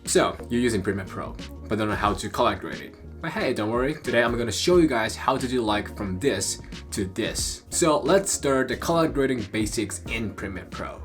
So, you're using Premiere Pro, but don't know how to color grade it. But hey, don't worry, today I'm gonna show you guys how to do like from this to this. So let's start the color grading basics in Premiere Pro.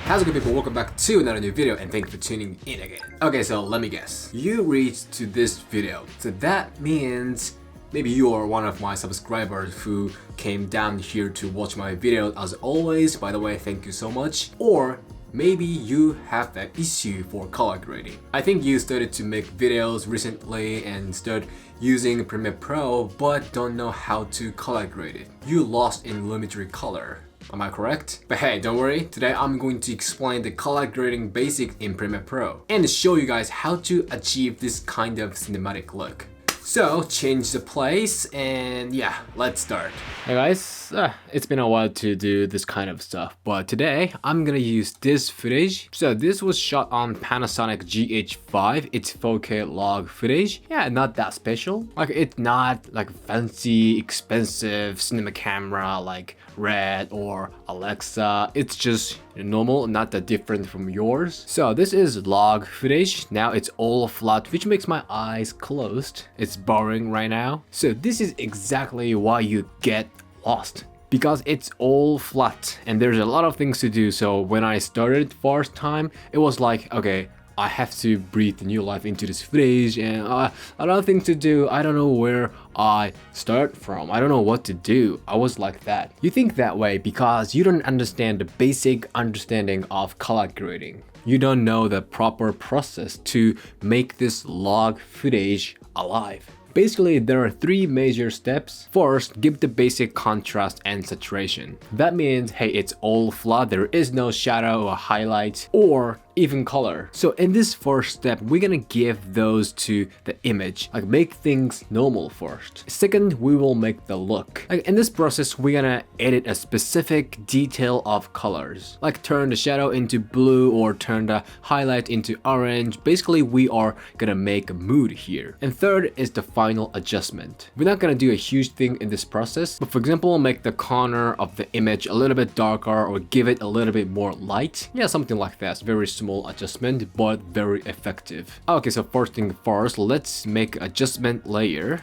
How's it going, people? Welcome back to another new video and thank you for tuning in again. Okay, so let me guess. You reached to this video, so that means maybe you are one of my subscribers who came down here to watch my video as always. By the way, thank you so much. Or maybe you have that issue for color grading. I think you started to make videos recently and started using Premiere Pro but don't know how to color grade it. You lost in lumetri color. Am I correct? But hey, don't worry. Today I'm going to explain the color grading basics in Premiere Pro and show you guys how to achieve this kind of cinematic look. So change the place and yeah, let's start. Hey guys, it's been a while to do this kind of stuff, but today I'm gonna use this footage. So this was shot on Panasonic GH5. It's 4K log footage. Yeah, not that special. Like it's not like fancy, expensive cinema camera like Red or Alexa. It's just normal, not that different from yours. So this is log footage. Now it's all flat, which makes my eyes closed. It's boring right now. So this is exactly why you get lost, because it's all flat and there's a lot of things to do. So when I started first time, it was like, okay, I have to breathe new life into this footage and a lot of things to do. I don't know where I start from. I don't know what to do. I was like that. You think that way because you don't understand the basic understanding of color grading. You don't know the proper process to make this log footage alive. Basically, there are three major steps. First, give the basic contrast and saturation. That means, hey, it's all flat, there is no shadow or highlight or even color. So in this first step, we're gonna give those to the image, like make things normal first. Second, we will make the look. Like in this process, we're gonna edit a specific detail of colors, like turn the shadow into blue or turn the highlight into orange. Basically, we are gonna make a mood here. And third is the final adjustment. We're not gonna do a huge thing in this process, but for example, make the corner of the image a little bit darker or give it a little bit more light. Yeah, something like that. It's very small adjustment, but very effective. Okay, so first thing first, let's make adjustment layer.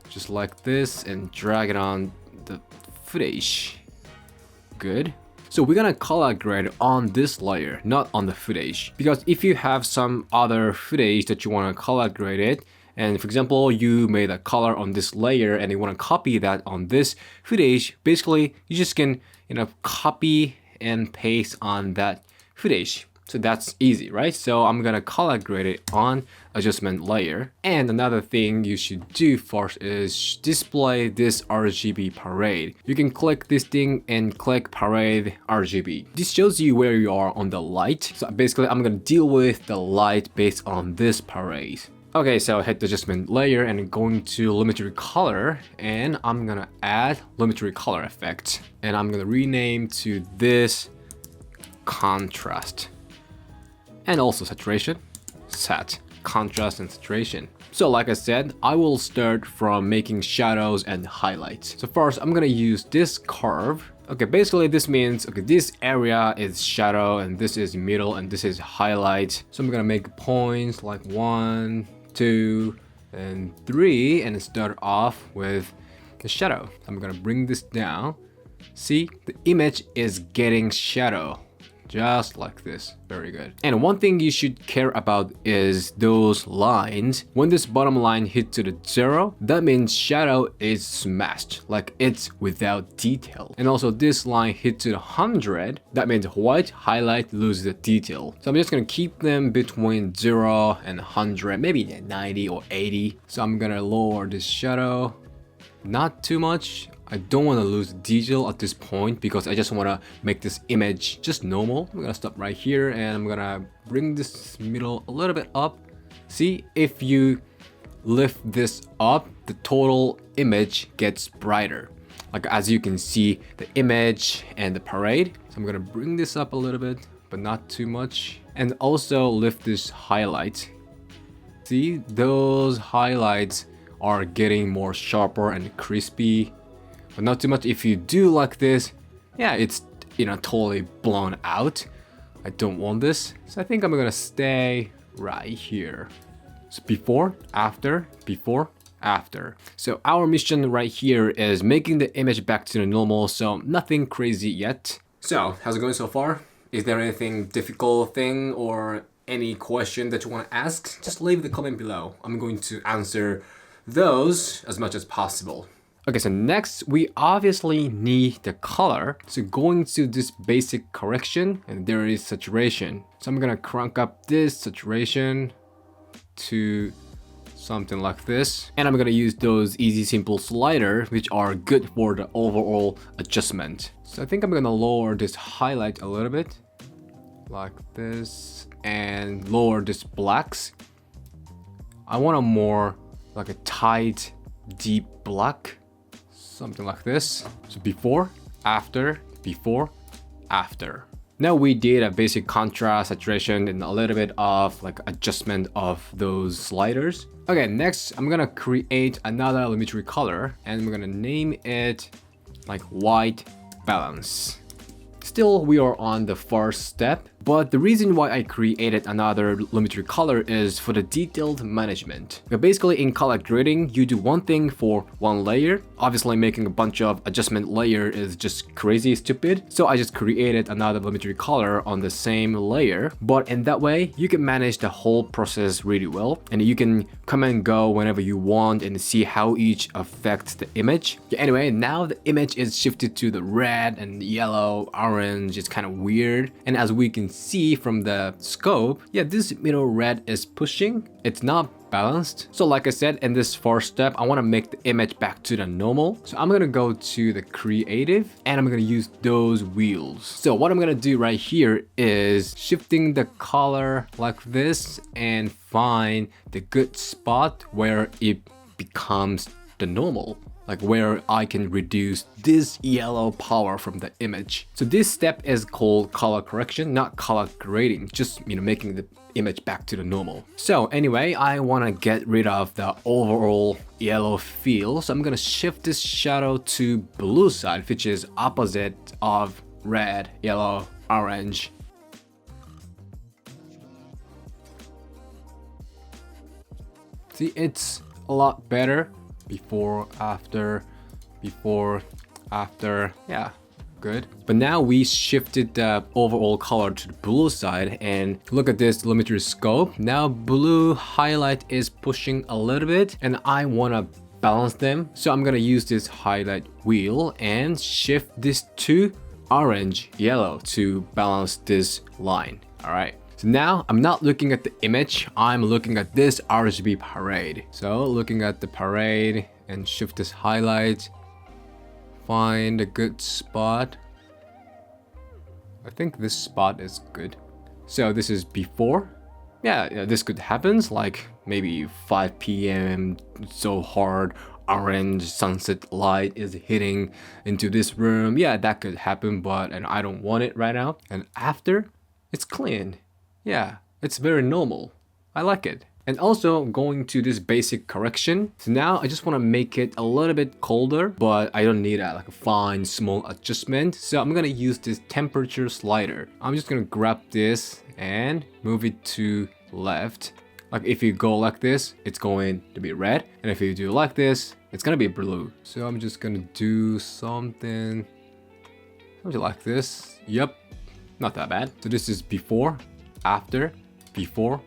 Just like this and drag it on the footage. Good. So we're gonna color grade on this layer, not on the footage. Because if you have some other footage that you wanna color grade it, and for example, you made a color on this layer and you want to copy that on this footage, basically you just can, copy and paste on that footage. So that's easy, right? So I'm gonna color grade it on adjustment layer. And another thing you should do first is display this RGB parade. You can click this thing and click parade RGB. This shows you where you are on the light. So basically I'm gonna deal with the light based on this parade. Okay, so hit the adjustment layer and going to lumetri color, and I'm gonna add lumetri color effect, and I'm gonna rename to this contrast, and also saturation, set contrast and saturation. So like I said, I will start from making shadows and highlights. So first, I'm gonna use this curve. Okay, basically this means, okay, this area is shadow and this is middle and this is highlight. So I'm gonna make points like 1, 2, and 3 and start off with the shadow. I'm gonna bring this down. See, the image is getting shadow. Just like this. Very good. And one thing you should care about is those lines. When this bottom line hits to the 0, that means shadow is smashed, like it's without detail. And also this line hit to the 100, that means white highlight loses the detail. So I'm just gonna keep them between 0 and 100, maybe 90 or 80. So I'm gonna lower this shadow, not too much. I don't want to lose detail at this point because I just want to make this image just normal. I'm gonna stop right here and I'm gonna bring this middle a little bit up. See, if you lift this up, the total image gets brighter. Like as you can see, the image and the parade. So I'm gonna bring this up a little bit, but not too much. And also lift this highlight. See, those highlights are getting more sharper and crispy, but not too much. If you do like this, yeah, it's totally blown out. I don't want this. So I think I'm gonna stay right here. So before, after, before, after. So our mission right here is making the image back to the normal, so nothing crazy yet. So how's it going so far? Is there anything difficult thing or any question that you want to ask? Just leave the comment below. I'm going to answer those as much as possible. Okay, so next we obviously need the color. So going to this basic correction, and there is saturation. So I'm gonna crank up this saturation to something like this, and I'm gonna use those easy simple slider which are good for the overall adjustment. So I think I'm gonna lower this highlight a little bit like this and lower this blacks. I want a more like a tight deep black, something like this. So before, after, before, after. Now we did a basic contrast, saturation, and a little bit of like adjustment of those sliders. Okay, next I'm gonna create another elementary color and I'm gonna name it like white balance. Still, we are on the first step, but the reason why I created another elementary color is for the detailed management. Basically, in color grading, you do one thing for one layer. Obviously, making a bunch of adjustment layer is just crazy stupid. So I just created another elementary color on the same layer. But in that way, you can manage the whole process really well. And you can come and go whenever you want and see how each affects the image. Yeah, anyway, now the image is shifted to the red and yellow, orange. It's kind of weird. And as we can see from the scope, yeah, this middle red is pushing. It's not balanced. So like I said, in this first step, I want to make the image back to the normal. So I'm gonna go to the creative and I'm gonna use those wheels. So what I'm gonna do right here is shifting the color like this and find the good spot where it becomes the normal, like where I can reduce this yellow power from the image. So this step is called color correction, not color grading, just making the image back to the normal. So anyway, I want to get rid of the overall yellow feel, so I'm gonna shift this shadow to blue side, which is opposite of red, yellow, orange. See, it's a lot better. Before, after, yeah, good. But now we shifted the overall color to the blue side and look at this elementary scope. Now blue highlight is pushing a little bit and I want to balance them. So I'm gonna use this highlight wheel and shift this to orange, yellow to balance this line. All right. So now I'm not looking at the image, I'm looking at this RGB parade. So looking at the parade and shift this highlight, find a good spot. I think this spot is good. So this is before. Yeah, this could happen, like maybe 5 p.m. so hard orange sunset light is hitting into this room. Yeah, that could happen, but I don't want it right now. And after, it's clean. Yeah, it's very normal. I like it. And also going to this basic correction. So now I just want to make it a little bit colder, but I don't need like a fine small adjustment. So I'm gonna use this temperature slider. I'm just gonna grab this and move it to left. Like if you go like this, it's going to be red. And if you do like this, it's gonna be blue. So I'm just gonna do something like this. Yep, not that bad. So this is before, after, before,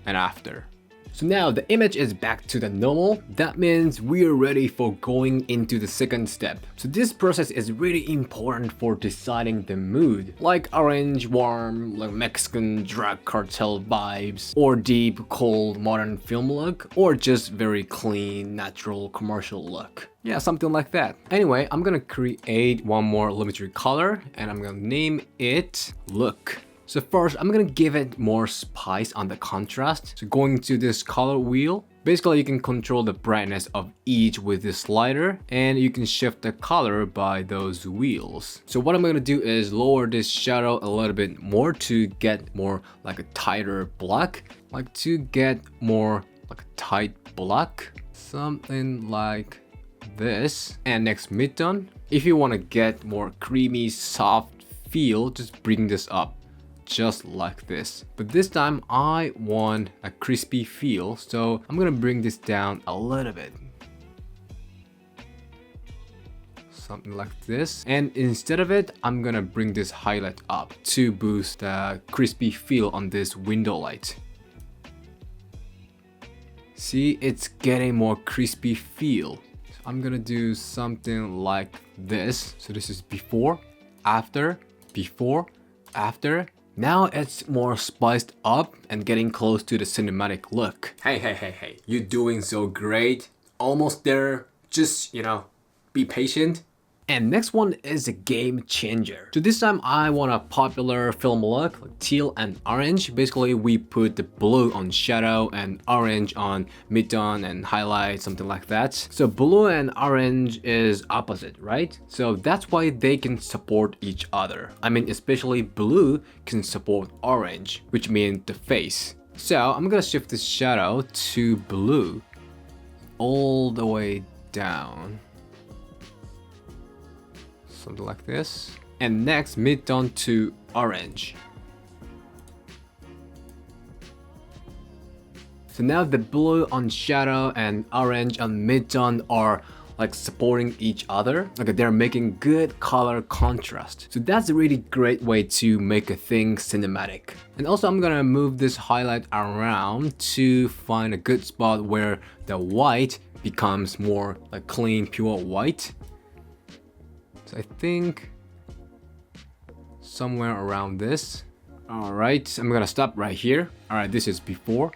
and after. So now the image is back to the normal. That means we are ready for going into the second step. So this process is really important for deciding the mood, like orange, warm, like Mexican drug cartel vibes, or deep, cold, modern film look, or just very clean, natural, commercial look. Yeah, something like that. Anyway, I'm gonna create one more elementary color and I'm gonna name it Look. So first, I'm gonna give it more spice on the contrast. So going to this color wheel, basically you can control the brightness of each with this slider and you can shift the color by those wheels. So what I'm gonna do is lower this shadow a little bit more to get more like a tighter black, like to get more like a tight black, something like this. And next midtone, if you want to get more creamy, soft feel, just bring this up just like this. But this time I want a crispy feel, so I'm gonna bring this down a little bit. Something like this. And instead of it, I'm gonna bring this highlight up to boost the crispy feel on this window light. See, it's getting more crispy feel. So I'm gonna do something like this. So this is before, after, before, after. Now it's more spiced up and getting close to the cinematic look. Hey, you're doing so great. Almost there. Just, be patient. And next one is a game changer. So this time I want a popular film look, like teal and orange. Basically we put the blue on shadow and orange on mid-tone and highlight, something like that. So blue and orange is opposite, right? So that's why they can support each other. I mean, especially blue can support orange, which means the face. So I'm gonna shift the shadow to blue all the way down. Something like this. And next, mid-tone to orange. So now the blue on shadow and orange on mid-tone are like supporting each other. Okay, they're making good color contrast. So that's a really great way to make a thing cinematic. And also I'm gonna move this highlight around to find a good spot where the white becomes more like clean, pure white. I think somewhere around this. All right, I'm gonna stop right here. All right, this is before,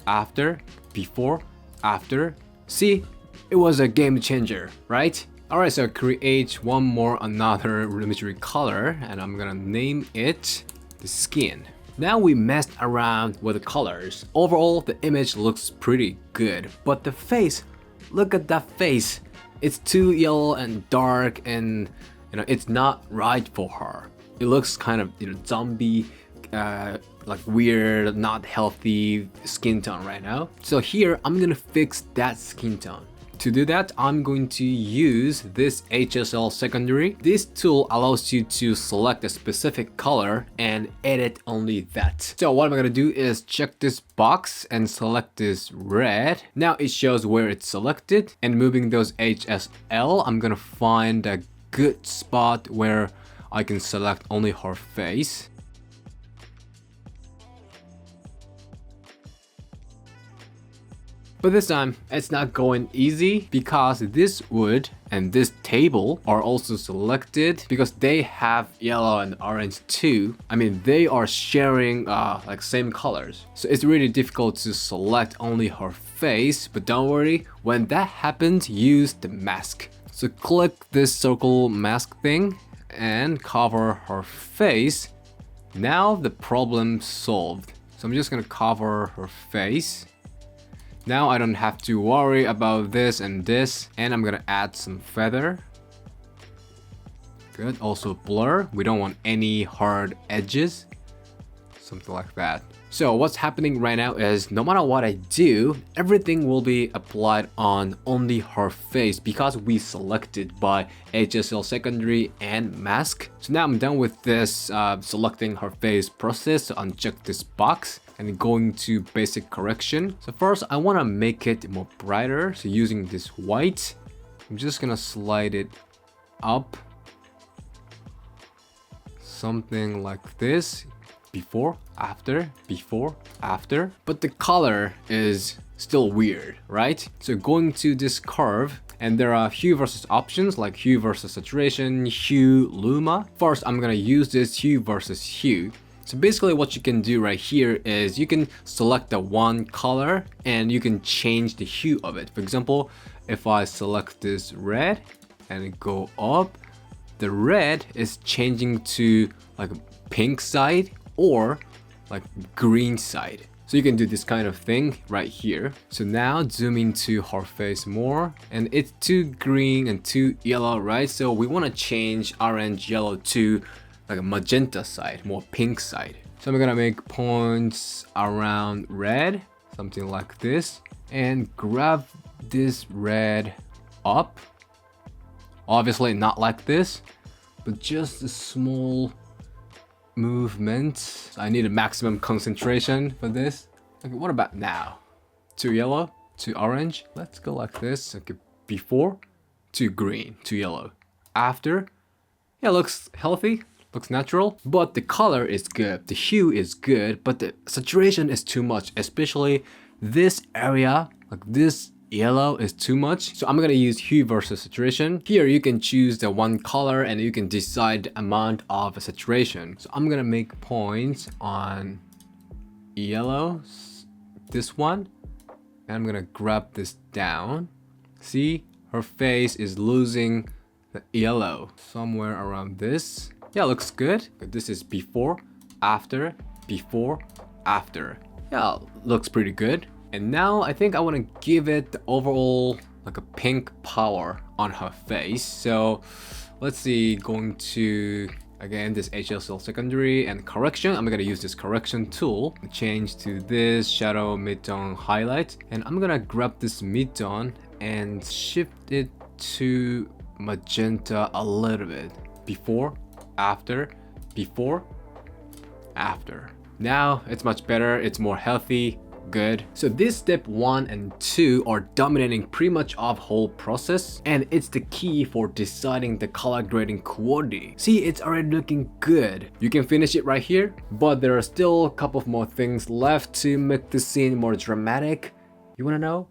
after, before, after. See, it was a game changer, right? All right, so create one more another rudimentary color and I'm gonna name it the skin. Now we messed around with the colors. Overall, the image looks pretty good, but the face, look at that face. It's too yellow and dark and it's not right for her. It looks kind of zombie, like weird, not healthy skin tone right now. So here I'm gonna fix that skin tone. To do that, I'm going to use this HSL secondary. This tool allows you to select a specific color and edit only that. So what I'm gonna do is check this box and select this red. Now it shows where it's selected, and moving those HSL, I'm gonna find a good spot where I can select only her face. But this time, it's not going easy because this wood and this table are also selected because they have yellow and orange too. I mean, they are sharing like same colors. So it's really difficult to select only her face, but don't worry, when that happens, use the mask. So click this circle mask thing and cover her face. Now the problem solved. So I'm just gonna cover her face. Now I don't have to worry about this and this, and I'm gonna add some feather. Good, also blur. We don't want any hard edges. Something like that. So what's happening right now is no matter what I do, everything will be applied on only her face because we selected by HSL secondary and mask. So now I'm done with this selecting her face process. So uncheck this box and going to basic correction. So first I want to make it more brighter. So using this white, I'm just gonna slide it up. Something like this. Before, after, before, after. But the color is still weird, right? So going to this curve, and there are hue versus options like hue versus saturation, hue, luma. First, I'm gonna use this hue versus hue. So basically what you can do right here is you can select the one color and you can change the hue of it. For example, if I select this red and go up, the red is changing to like pink side or like green side. So you can do this kind of thing right here. So now zoom into her face more, and it's too green and too yellow, right? So we want to change orange, yellow to like a magenta side, more pink side. So I'm gonna make points around red, something like this, and grab this red up. Obviously not like this, but just a small movement. I need a maximum concentration for this. Okay, what about now? To yellow, to orange. Let's go like this. Okay, before, to green, to yellow. After, yeah, looks healthy, looks natural, but the color is good, the hue is good, but the saturation is too much, especially this area, like this yellow is too much. So I'm gonna use hue versus saturation. Here you can choose the one color and you can decide the amount of saturation. So I'm gonna make points on yellow, this one, and I'm gonna grab this down. See, her face is losing the yellow somewhere around this. Yeah, looks good. This is before, after, before, after. Yeah, looks pretty good. And now I think I want to give it the overall like a pink power on her face. So let's see, going to again this HSL secondary and correction. I'm gonna use this correction tool, change to this shadow mid-tone highlight, and I'm gonna grab this mid-tone and shift it to magenta a little bit. Before, after, before, after. Now it's much better, it's more healthy, good. So this step 1 and 2 are dominating pretty much of whole process, and it's the key for deciding the color grading quality. See, it's already looking good. You can finish it right here, but there are still a couple of more things left to make the scene more dramatic. You wanna know?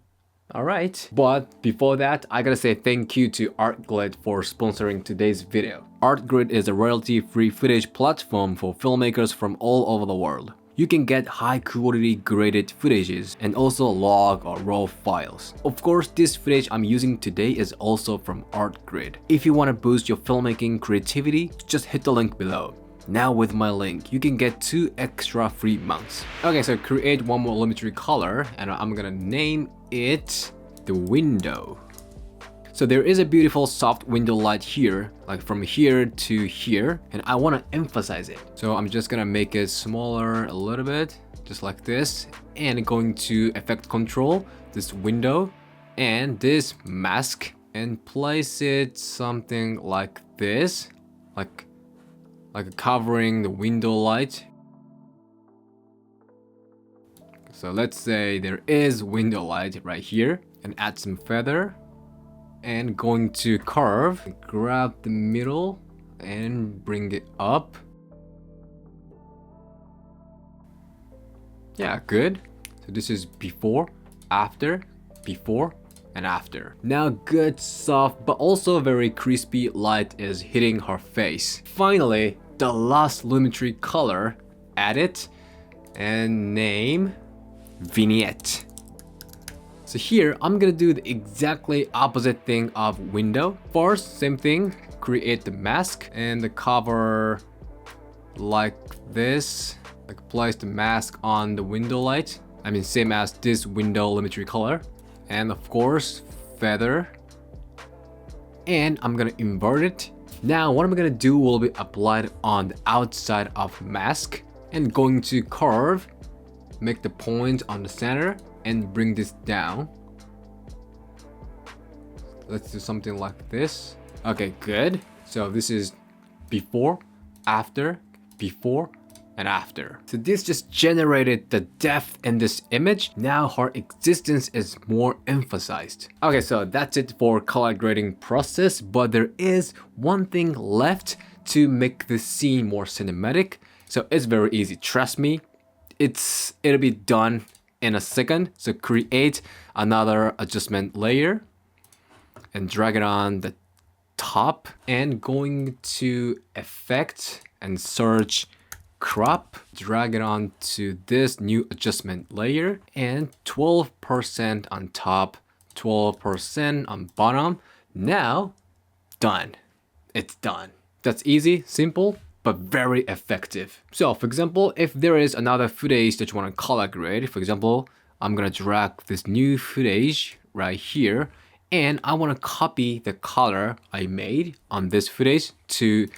Alright, but before that, I gotta say thank you to Artgrid for sponsoring today's video. Artgrid is a royalty-free footage platform for filmmakers from all over the world. You can get high quality graded footages and also log or raw files. Of course, this footage I'm using today is also from Artgrid. If you want to boost your filmmaking creativity, just hit the link below. Now with my link, you can get 2 extra free months. Okay, so create one more volumetry color and I'm gonna name it the window. So there is a beautiful soft window light here, like from here to here, and I want to emphasize it. So I'm just gonna make it smaller a little bit, just like this, and going to effect control, this window, and this mask, and place it something like this, like covering the window light. So let's say there is window light right here, and add some feather. And going to curve, grab the middle and bring it up. Yeah, good. So this is before, after, before, and after. Now good, soft, but also very crispy light is hitting her face. Finally, the last volumetry color, add it, and name Vignette. So here, I'm gonna do the exactly opposite thing of window. First, same thing, create the mask and the cover like this. Like place the mask on the window light. I mean, same as this window volumetry color. And of course, feather. And I'm gonna invert it. Now, what I'm gonna do will be applied on the outside of mask. And going to curve, make the point on the center. And bring this down. Let's do something like this. Okay, good. So this is before, after, before, and after. So this just generated the depth in this image. Now her existence is more emphasized. Okay, so that's it for color grading process, but there is one thing left to make the scene more cinematic. So it's very easy, trust me. It'll be done in a second. So create another adjustment layer and drag it on the top, and going to effect and search crop, drag it on to this new adjustment layer, and 12% on top, 12% on bottom. Now done. It's done. That's easy, simple, but very effective. So for example, if there is another footage that you want to color grade, for example, I'm gonna drag this new footage right here, and I want to copy the color I made on this footage to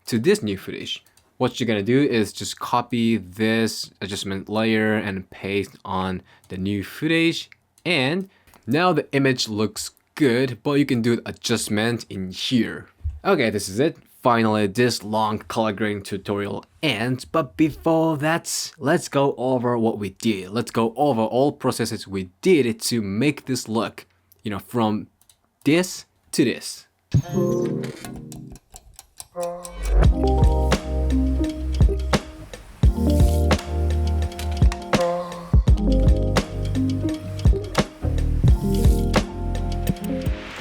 this new footage. What you're gonna do is just copy this adjustment layer and paste on the new footage, and now the image looks good, but you can do the adjustment in here. Okay, this is it. finally this long color grading tutorial ends. But before that, let's go over what we did. Let's go over all processes we did to make this look, you know, from this to this.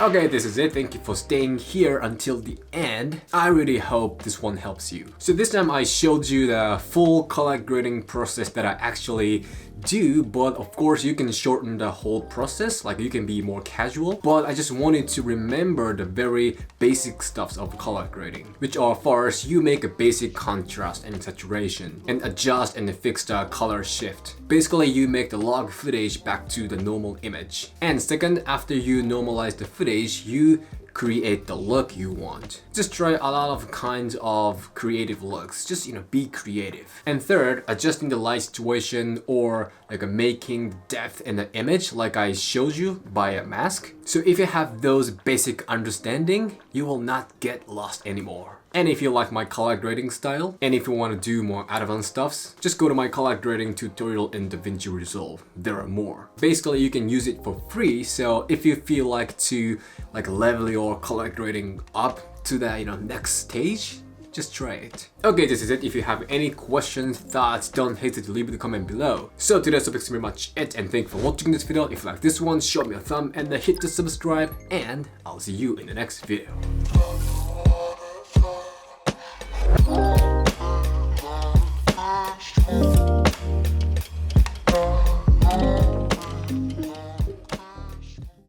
Okay, this is it. Thank you for staying here until the end. I really hope this one helps you. So this time I showed you the full color grading process that I actually do, but of course you can shorten the whole process, like you can be more casual, but I just wanted to remember the very basic stuffs of color grading, which are first, you make a basic contrast and saturation and adjust and fix the color shift. Basically, you make the log footage back to the normal image. And second, after you normalize the footage, you create the look you want. Just try a lot of kinds of creative looks. Just, you know, be creative. And third, adjusting the light situation or like making depth in the image like I showed you by a mask. So if you have those basic understanding, you will not get lost anymore. And if you like my color grading style, and if you want to do more advanced stuffs, just go to my color grading tutorial in DaVinci Resolve. There are more. Basically, you can use it for free, so if you feel like to level your color grading up to the next stage, just try it. Okay, this is it. If you have any questions, thoughts, don't hesitate to leave a comment below. So today's topic is pretty much it, and thank you for watching this video. If you like this one, show me a thumb and hit the subscribe, and I'll see you in the next video.